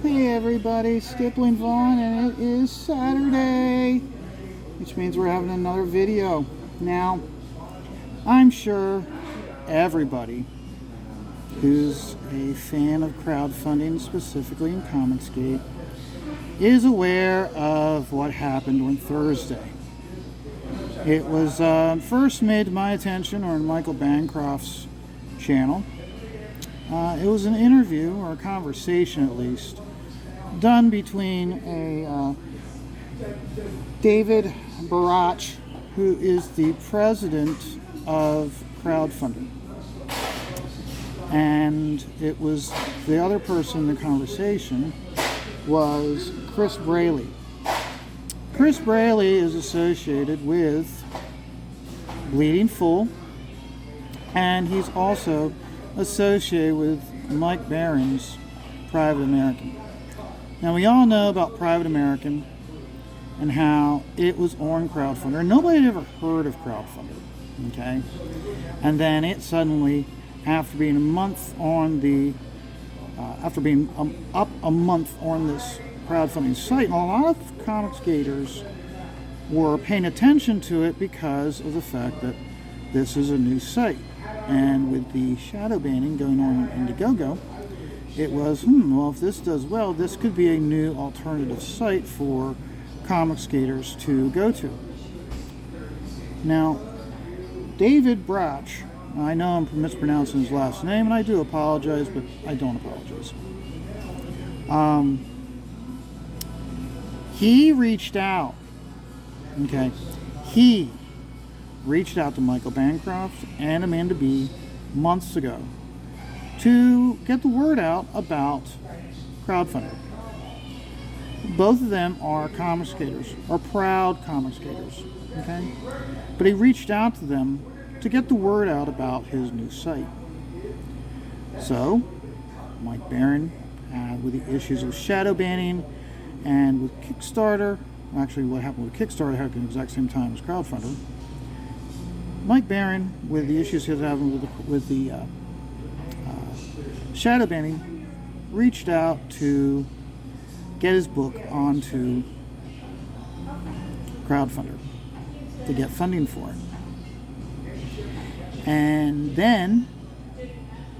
Hey everybody, Stippling Vaughn, and it is Saturday, which means we're having another video. Now, I'm sure everybody who's a fan of crowdfunding, specifically in Comicsgate, is aware of what happened on Thursday. It was first made to my attention on Michael Bancroft's channel. It was an interview, or a conversation at least, done between a David Barach, who is the president of Crowdfundr, and it was the other person in the conversation was Chris Braley. Chris Braley is associated with Bleeding Full, and he's also associated with Mike Barron's Private American. Now, we all know about Private American and how it was on Crowdfundr. Nobody had ever heard of Crowdfundr, okay? And then it suddenly, after being a month on the, up a month on this crowdfunding site, and a lot of Comicsgaters were paying attention to it because of the fact that this is a new site. And with the shadow banning going on in Indiegogo, it was, well, if this does well, this could be a new alternative site for Comicsgaters to go to. Now, David Barach, I know I'm mispronouncing his last name, and I do apologize, but I don't apologize. He reached out, okay? He reached out to Michael Bancroft and Amanda B. months ago to get the word out about Crowdfundr. Both of them are Comicsgaters, are proud Comicsgaters, okay? But he reached out to them to get the word out about his new site. So, Mike Barron, with the issues of shadow banning and with Kickstarter, actually what happened with Kickstarter happened at the exact same time as Crowdfundr, Mike Barron, with the issues he was having with the shadow banning, reached out to get his book onto Crowdfundr to get funding for it. And then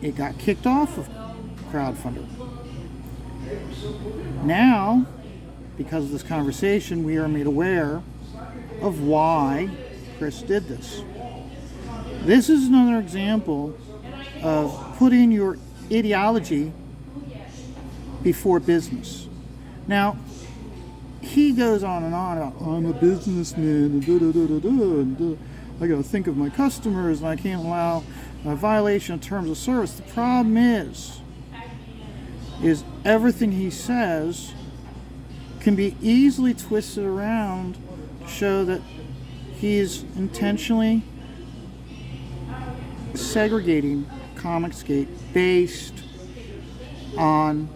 it got kicked off of Crowdfundr. Now, because of this conversation, we are made aware of why Chris did this. This is another example of putting your ideology before business. Now, he goes on and on about, I'm a businessman, I gotta think of my customers, and I can't allow a violation of terms of service. The problem is everything he says can be easily twisted around to show that he is intentionally segregating Comicsgate based on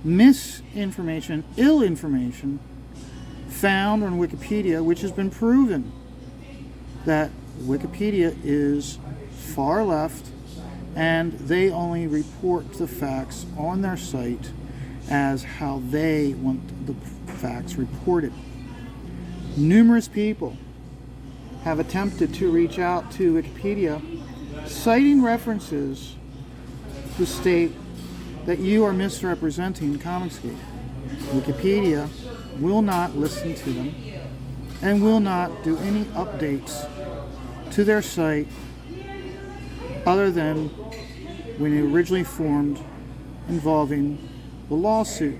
misinformation, ill information found on Wikipedia, which has been proven that Wikipedia is far left and they only report the facts on their site as how they want the facts reported. Numerous people have attempted to reach out to Wikipedia, citing references to state that you are misrepresenting Comicsgate. Wikipedia will not listen to them and will not do any updates to their site other than when it originally formed, involving the lawsuit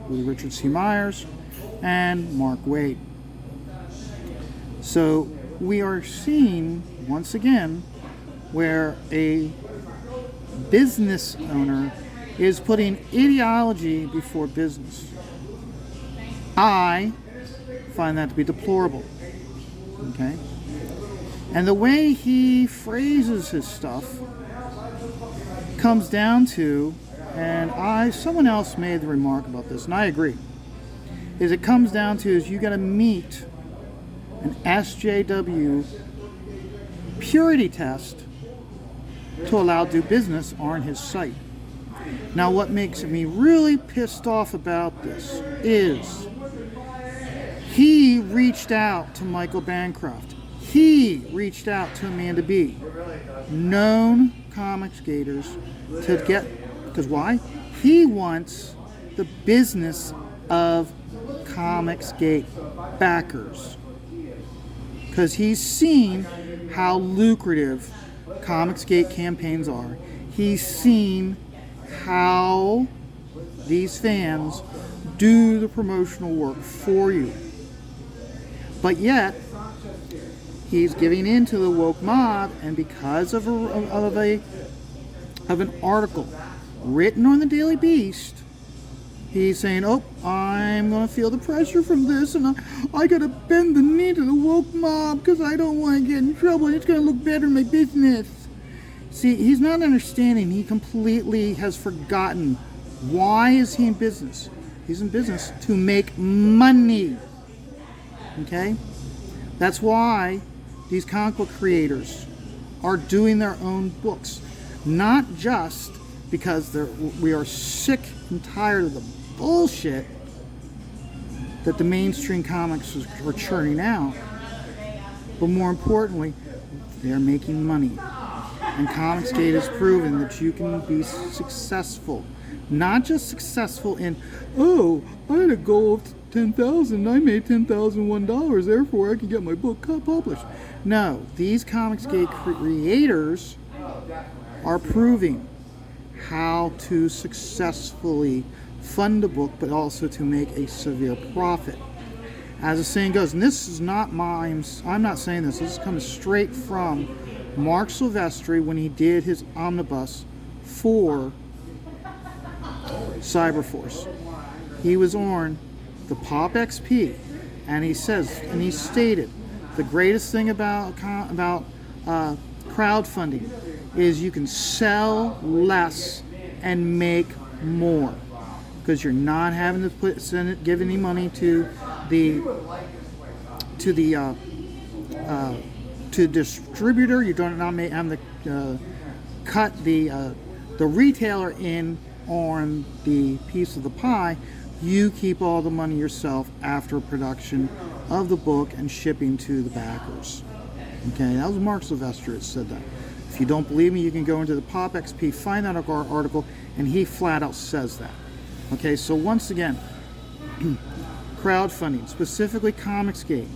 with Richard C. Myers and Mark Waid. So we are seeing, once again, where a business owner is putting ideology before business. I find that to be deplorable. Okay? And the way he phrases his stuff comes down to, and someone else made the remark about this, and I agree, is it comes down to is you got to meet an SJW purity test to allow do business on his site. Now, what makes me really pissed off about this is he reached out to Michael Bancroft. He reached out to Amanda B, known comics gators, to get, because why? He wants the business of Comicsgate backers, because he's seen how lucrative Comicsgate campaigns are. He's seen how these fans do the promotional work for you. But yet, he's giving in to the woke mob, and because of an article written on the Daily Beast, he's saying, oh, I'm going to feel the pressure from this, and I got to bend the knee to the woke mob because I don't want to get in trouble. It's going to look better in my business. See, he's not understanding. He completely has forgotten. Why is he in business? He's in business to make money. Okay? That's why these comic book creators are doing their own books. Not just because we are sick and tired of the bullshit that the mainstream comics are churning out, but more importantly, they're making money. And Comicsgate has proven that you can be successful. Not just successful in, oh, I had a goal of $10,000, I made $10,001, therefore I can get my book published. No, these Comicsgate creators are proving how to successfully fund a book, but also to make a severe profit. As the saying goes, and this is not mine, I'm not saying this is coming straight from Mark Silvestri when he did his omnibus for Cyberforce. He was on the Pop XP, and he stated, the greatest thing about crowdfunding is you can sell less and make more, because you're not having to give any money to the distributor. You don't not have to cut the retailer in on the piece of the pie. You keep all the money yourself after production of the book and shipping to the backers. Okay, that was Mark Silvestri that said that. If you don't believe me, you can go into the Pop XP, find that article, and he flat out says that. Okay, so once again, crowdfunding, specifically Comicsgate.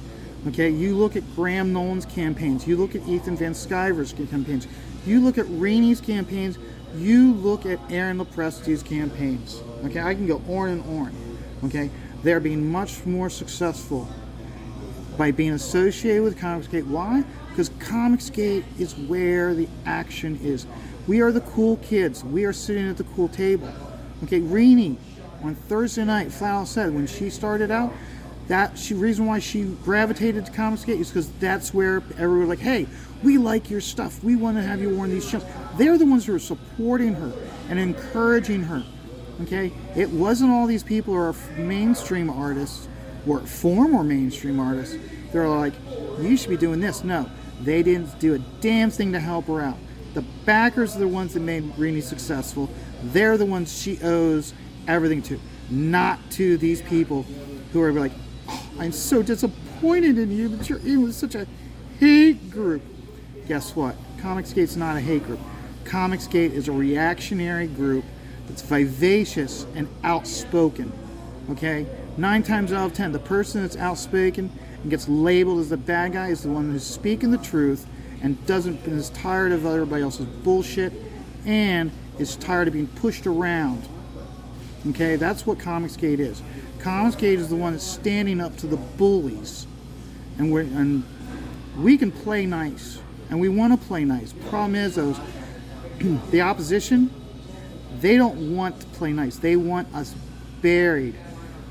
Okay, you look at Graham Nolan's campaigns, you look at Ethan Van Sciver's campaigns, you look at Rainey's campaigns, you look at Aaron Lopresti's campaigns. Okay, I can go on and on. Okay, they're being much more successful by being associated with Comicsgate. Why? Because Comicsgate is where the action is. We are the cool kids. We are sitting at the cool table. Okay, Rainey on Thursday night flat out said when she started out, reason why she gravitated to Comicsgate is because that's where everyone was like, hey, we like your stuff. We want to have you wearing these channels. They're the ones who are supporting her and encouraging her. Okay, it wasn't all these people who are mainstream artists or former mainstream artists. They're like, you should be doing this. No, they didn't do a damn thing to help her out. The backers are the ones that made Rainey successful. They're the ones she owes everything to, not to these people who are like, oh, I'm so disappointed in you that you're in with such a hate group. Guess what? Comicsgate's not a hate group. Comicsgate is a reactionary group that's vivacious and outspoken. Okay? 9 times out of 10, the person that's outspoken and gets labeled as the bad guy is the one who's speaking the truth and is tired of everybody else's bullshit and is tired of being pushed around. Okay? That's what Comicsgate is. Comicsgate is the one that's standing up to the bullies. And we can play nice. And we want to play nice. Problem is, the opposition, they don't want to play nice. They want us buried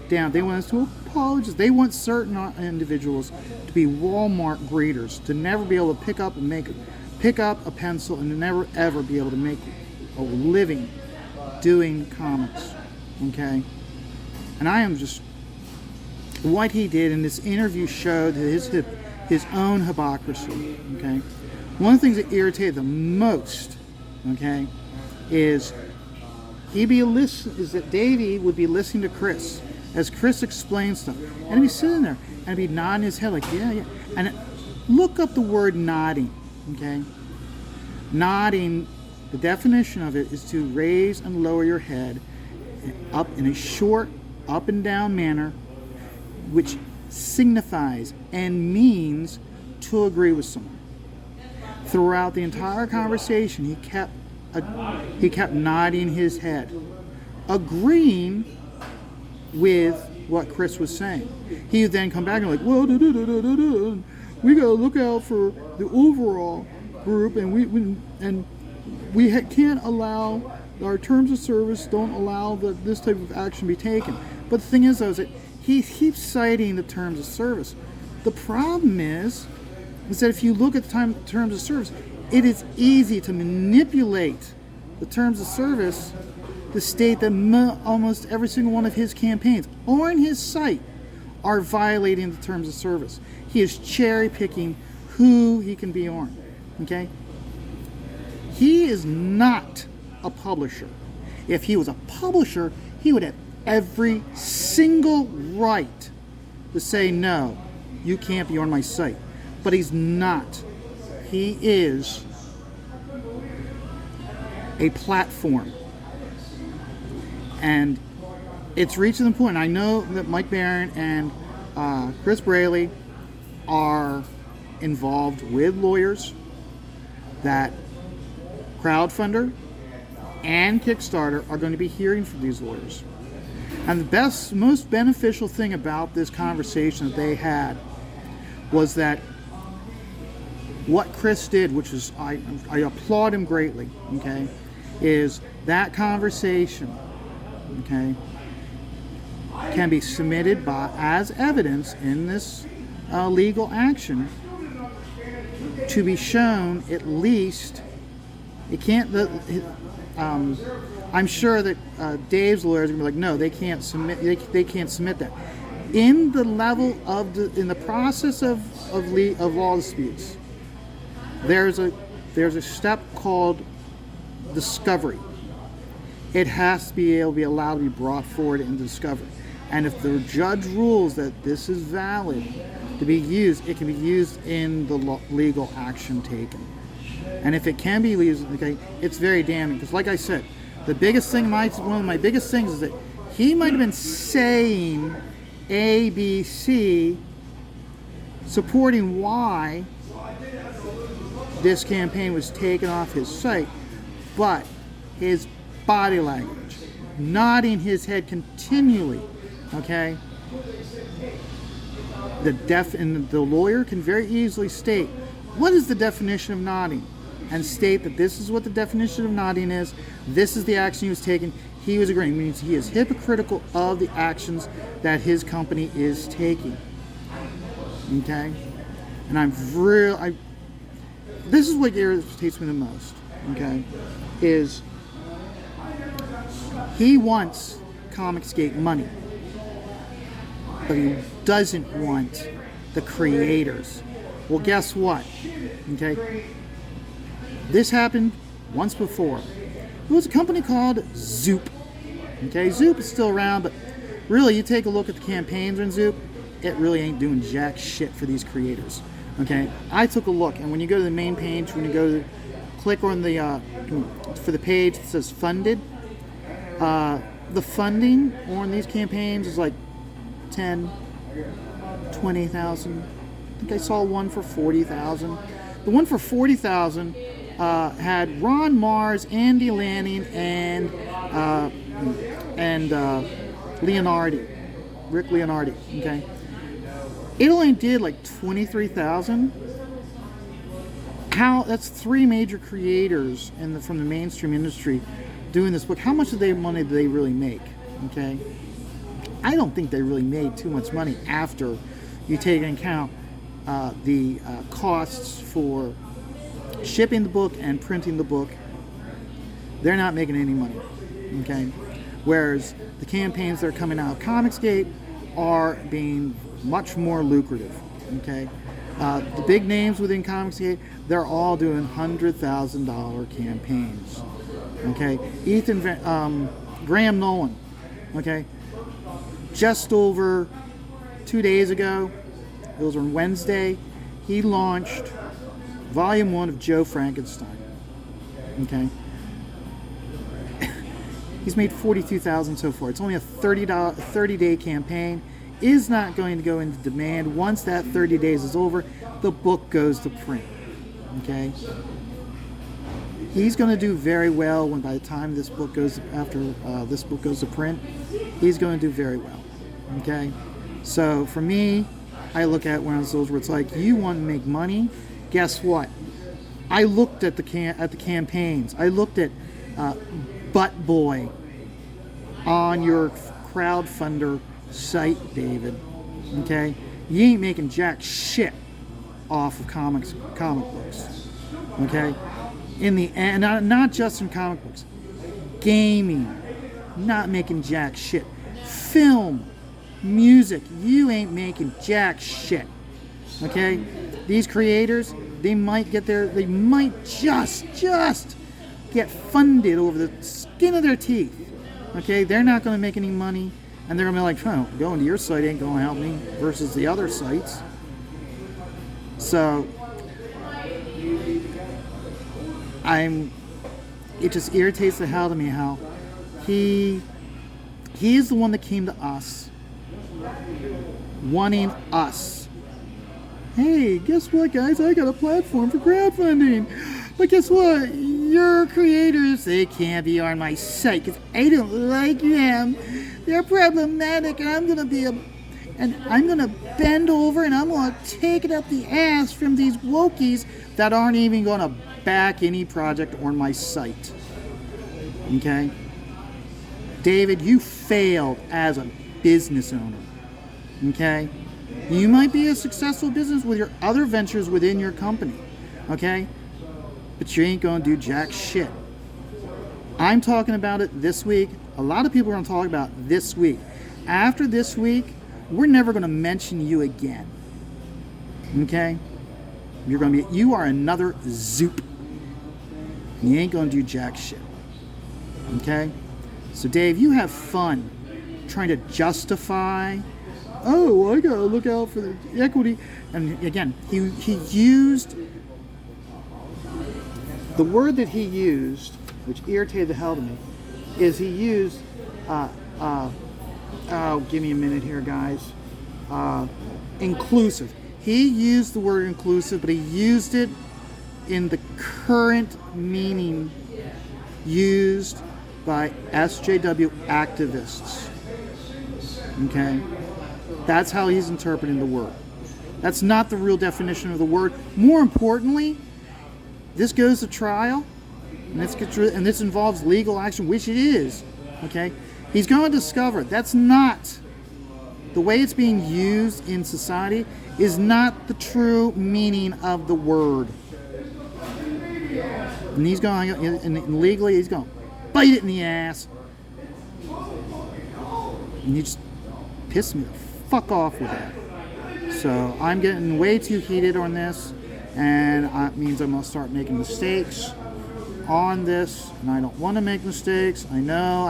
down. They want us to apologize. They want certain individuals to be Walmart greeters, to never be able to pick up a pencil and to never ever be able to make a living doing comics. Okay? And I am just, what he did in this interview showed his own hypocrisy. Okay? One of the things that irritated the most, okay, is is that Davey would be listening to Chris as Chris explains stuff, and he'd be sitting there and he'd be nodding his head like, yeah, and look up the word nodding, okay? Nodding, the definition of it is to raise and lower your head up in a short up and down manner, which signifies and means to agree with someone. Throughout the entire conversation, he kept nodding his head, agreeing with what Chris was saying. He would then come back and like, well, we gotta look out for the overall group, and we can't allow, our terms of service don't allow that this type of action be taken. But the thing is, though, is that he keeps citing the terms of service. The problem is that if you look at the terms of service, it is easy to manipulate the terms of service to state that almost every single one of his campaigns on his site are violating the terms of service. He is cherry picking who he can be on. Okay? He is not a publisher. If he was a publisher, he would have every single right to say, no, you can't be on my site. But he's not. He is a platform. And it's reaching the point. I know that Mike Barron and Chris Braley are involved with lawyers, that Crowdfundr and Kickstarter are going to be hearing from these lawyers. And the most beneficial thing about this conversation that they had was that what Chris did, which is, I applaud him greatly, okay, is that conversation, okay, can be submitted as evidence in this legal action to be shown at least. It can't. I'm sure that Dave's lawyers are gonna be like, no, they can't submit. They can't submit that. In the level of in the process of law disputes, there's a step called discovery. It has to be able to be allowed to be brought forward in discovery. And if the judge rules that this is valid to be used, it can be used in the legal action taken. And if it can be used, okay, it's very damning. Because like I said, the biggest thing, one of my biggest things is that he might have been saying A, B, C, supporting why this campaign was taken off his site, but his body language, nodding his head continually, okay? The lawyer can very easily state, what is the definition of nodding? And state that this is what the definition of nodding is, this is the action he was taking, he was agreeing, means he is hypocritical of the actions that his company is taking, okay? And this is what irritates me the most, okay, is he wants Comicsgate money, but he doesn't want the creators. Well, guess what, okay? This happened once before. It was a company called Zoop, okay? Zoop is still around, but really, you take a look at the campaigns on Zoop, it really ain't doing jack shit for these creators. Okay, I took a look, and when you go to the main page, when you go to click on the for the page that says funded, the funding on these campaigns is like 10, 20,000. I think I saw one for 40,000. The one for 40,000 had Ron Mars, Andy Lanning, and Rick Leonardi. Okay. It only did like 23,000. That's three major creators from the mainstream industry doing this book. How much money did they really make? Okay, I don't think they really made too much money after you take into account the costs for shipping the book and printing the book. They're not making any money. Okay, whereas the campaigns that are coming out of Comicsgate are being much more lucrative, okay? The big names within Comicsgate, they're all doing $100,000 campaigns, okay? Graham Nolan, okay, just over 2 days ago, it was on Wednesday, he launched Volume 1 of Joe Frankenstein, okay. He's made $42,000 so far. It's only a $30-day campaign. Is not going to go into demand. Once that 30 days is over, the book goes to print. Okay. He's going to do very well when by the time this book goes this book goes to print. He's going to do very well. Okay. So for me, I look at one of those where it's like, you want to make money. Guess what? I looked at the campaigns. I looked at Butt Boy on your Crowdfundr site, David. Okay, you ain't making jack shit off of comic books. Okay, in the end, not just in comic books, gaming, not making jack shit. Film, music, you ain't making jack shit. Okay, these creators, they might just get funded over the skin of their teeth. Okay, they're not going to make any money, and they're going to be like, oh, going to your site ain't going to help me versus the other sites. So it just irritates the hell out of me how he is the one that came to us wanting us. Hey, guess what, guys? I got a platform for crowdfunding. But guess what? Your creators, they can't be on my site because I don't like them. They're problematic, and I'm gonna bend over and I'm gonna take it up the ass from these wokies that aren't even gonna back any project on my site. Okay? David, you failed as a business owner. Okay? You might be a successful business with your other ventures within your company. Okay? But you ain't going to do jack shit. I'm talking about it this week. A lot of people are going to talk about this week. After this week, we're never going to mention you again. Okay? You are another Zoop. And you ain't going to do jack shit. Okay? So Dave, you have fun trying to justify, oh, I got to look out for the equity. And again, he used the word that he used, which irritated the hell out of me, is he used, give me a minute here, guys, inclusive. He used the word inclusive, but he used it in the current meaning used by SJW activists. Okay? That's how he's interpreting the word. That's not the real definition of the word. More importantly, this goes to trial, and this involves legal action, which it is. Okay, he's going to discover that's not the way it's being used in society. Is not the true meaning of the word. And he's going, and legally, he's going to bite it in the ass. And you just piss me the fuck off with that. So I'm getting way too heated on this. And that means I'm going to start making mistakes on this, and I don't want to make mistakes. I know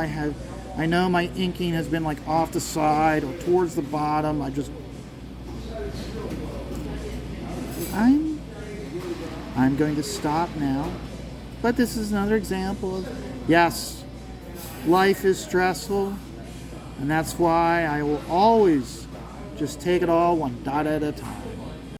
my inking has been like off the side or towards the bottom. I'm going to stop now. But this is another example of, yes, life is stressful, and that's why I will always just take it all one dot at a time.